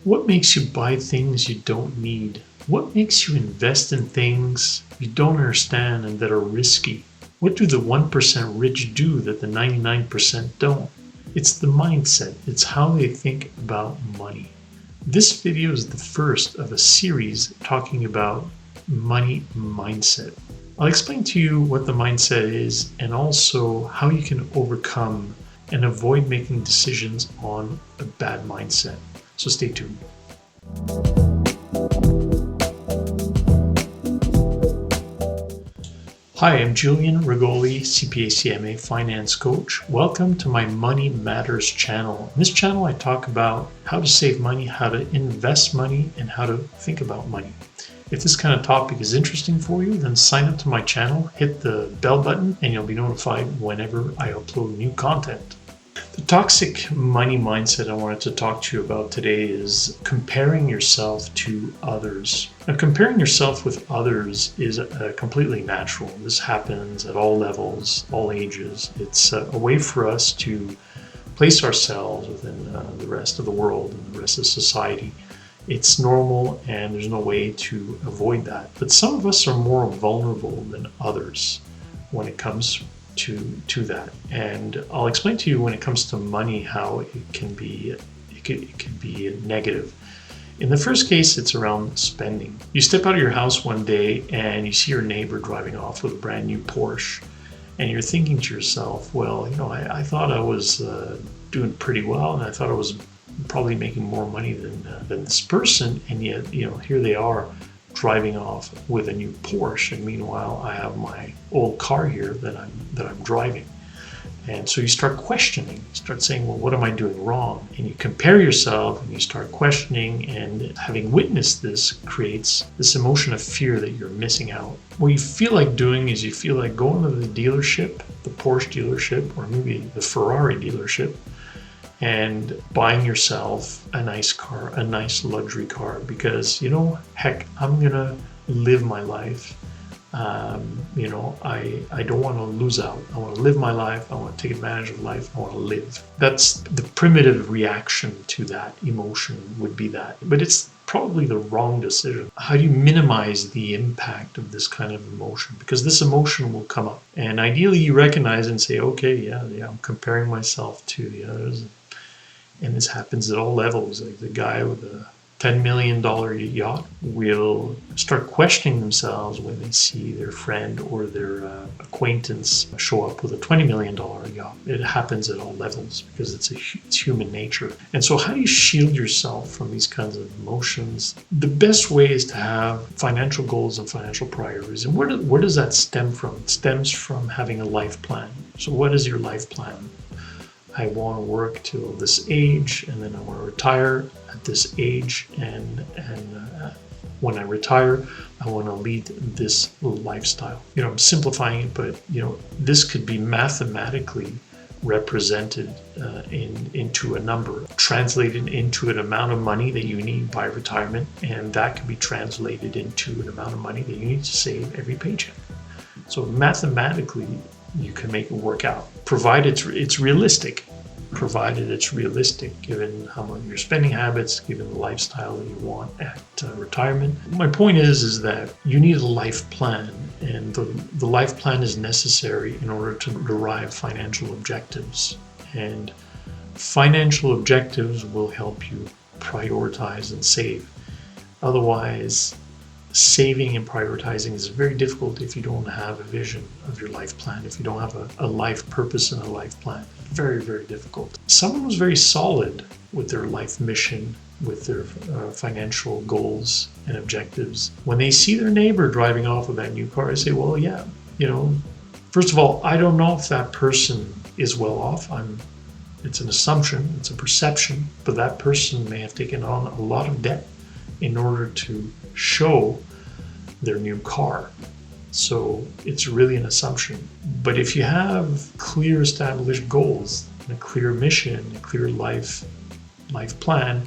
What makes you buy things you don't need? What makes you invest in things you don't understand and that are risky? What do the 1% rich do that the 99% don't? It's the mindset. It's how they think about money. This video is the first of a series talking about money mindset. I'll explain to you what the mindset is and also how you can overcome and avoid making decisions on a bad mindset. So stay tuned. Hi, I'm Julien, Regoli, CPA CMA finance coach. Welcome to my Money Matters channel. In this channel, I talk about how to save money, how to invest money, and how to think about money. If this kind of topic is interesting for you, then sign up to my channel, hit the bell button, and you'll be notified whenever I upload new content. The toxic money mindset I wanted to talk to you about today is comparing yourself to others. Now, comparing yourself with others is completely natural. This happens at all levels, all ages. It's a way for us to place ourselves within the rest of the world and the rest of society. It's normal and there's no way to avoid that. But some of us are more vulnerable than others when it comes to that, and I'll explain to you when it comes to money how it can be negative. In the first case, it's around spending. You step out of your house one day and you see your neighbor driving off with a brand new Porsche, and you're thinking to yourself, well, I thought I was doing pretty well, and I thought I was probably making more money than this person, and yet here they are driving off with a new Porsche, and meanwhile I have my old car here that I'm driving. And so you start questioning, you start saying, well, what am I doing wrong? And you compare yourself and you start questioning, and having witnessed this creates this emotion of fear that you're missing out. What you feel like doing is you feel like going to the dealership, the Porsche dealership, or maybe the Ferrari dealership, and buying yourself a nice car, a nice luxury car, because heck, I'm gonna live my life. I don't want to lose out. I want to live my life. I want to take advantage of life. I want to live. That's the primitive reaction to that emotion, would be that. But it's probably the wrong decision. How do you minimize the impact of this kind of emotion? Because this emotion will come up, and ideally you recognize and say, okay, yeah, I'm comparing myself to the others. And this happens at all levels. Like the guy with a $10 million yacht will start questioning themselves when they see their friend or their acquaintance show up with a $20 million yacht. It happens at all levels because it's human nature. And so how do you shield yourself from these kinds of emotions? The best way is to have financial goals and financial priorities. And where does that stem from? It stems from having a life plan. So what is your life plan? I want to work till this age, and then I want to retire at this age, and when I retire, I want to lead this lifestyle. I'm simplifying it, but this could be mathematically represented into a number, translated into an amount of money that you need by retirement, and that can be translated into an amount of money that you need to save every paycheck. So mathematically, you can make it work out, provided it's realistic. Provided it's realistic, given how much your spending habits, given the lifestyle that you want at retirement. My point is that you need a life plan, and the life plan is necessary in order to derive financial objectives. And financial objectives will help you prioritize and save. Otherwise, saving and prioritizing is very difficult if you don't have a vision of your life plan, if you don't have a life purpose and a life plan. Very, very difficult. Someone who's very solid with their life mission, with their financial goals and objectives, when they see their neighbor driving off with that new car, they say, well, yeah, first of all, I don't know if that person is well off. It's an assumption, it's a perception, but that person may have taken on a lot of debt in order to show their new car. So it's really an assumption. But if you have clear established goals, a clear mission, a clear life plan,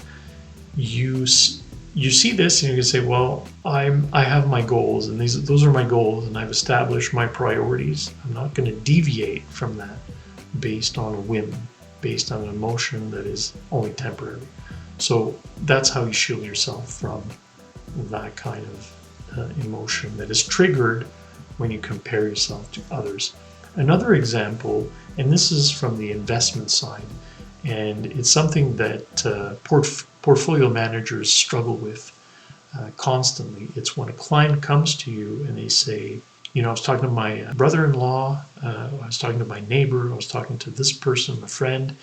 you see this and you can say, well, I have my goals, and those are my goals, and I've established my priorities. I'm not going to deviate from that based on a whim, based on an emotion that is only temporary. So that's how you shield yourself from that kind of emotion that is triggered when you compare yourself to others. Another example, and this is from the investment side, and it's something that portfolio managers struggle with constantly. It's when a client comes to you and they say, I was talking to my brother-in-law, I was talking to my neighbor, I was talking to this person, a friend,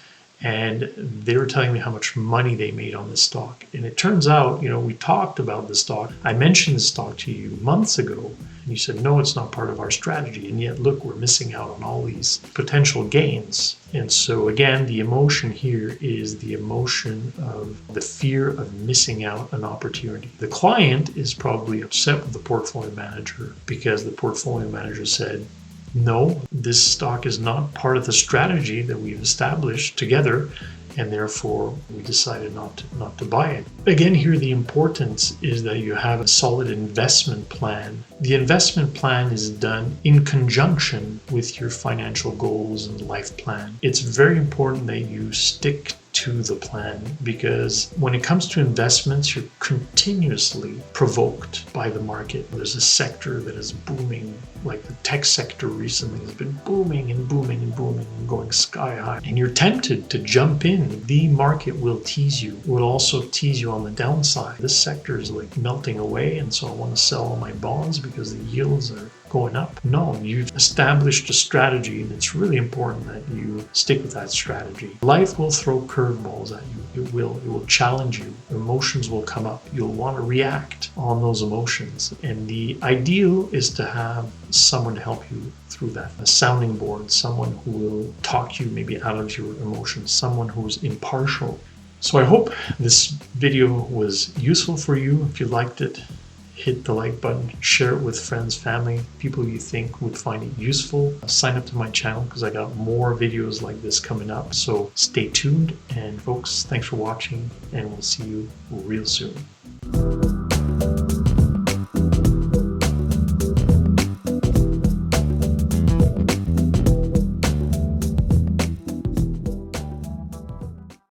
and they were telling me how much money they made on this stock. And it turns out, we talked about the stock. I mentioned the stock to you months ago, and you said, no, it's not part of our strategy. And yet, look, we're missing out on all these potential gains. And so again, the emotion here is the emotion of the fear of missing out an opportunity. The client is probably upset with the portfolio manager because the portfolio manager said, no, this stock is not part of the strategy that we've established together, and therefore we decided not to buy it. Again, here the importance is that you have a solid investment plan. The investment plan is done in conjunction with your financial goals and life plan. It's very important that you stick to the plan, because when it comes to investments, you're continuously provoked by the market. There's a sector that is booming, like the tech sector recently has been booming and booming and booming and going sky high. And you're tempted to jump in. The market will tease you. It will also tease you on the downside. This sector is like melting away, and so I want to sell all my bonds because the yields are going up. No, you've established a strategy, and it's really important that you stick with that strategy. Life will throw curveballs at you. It will challenge you. Emotions will come up. You'll want to react on those emotions. And the ideal is to have someone to help you through that. A sounding board, someone who will talk you maybe out of your emotions, someone who's impartial. So I hope this video was useful for you. If you liked it, hit the like button, share it with friends, family, people you think would find it useful. Sign up to my channel because I got more videos like this coming up. So stay tuned, and folks, thanks for watching, and we'll see you real soon.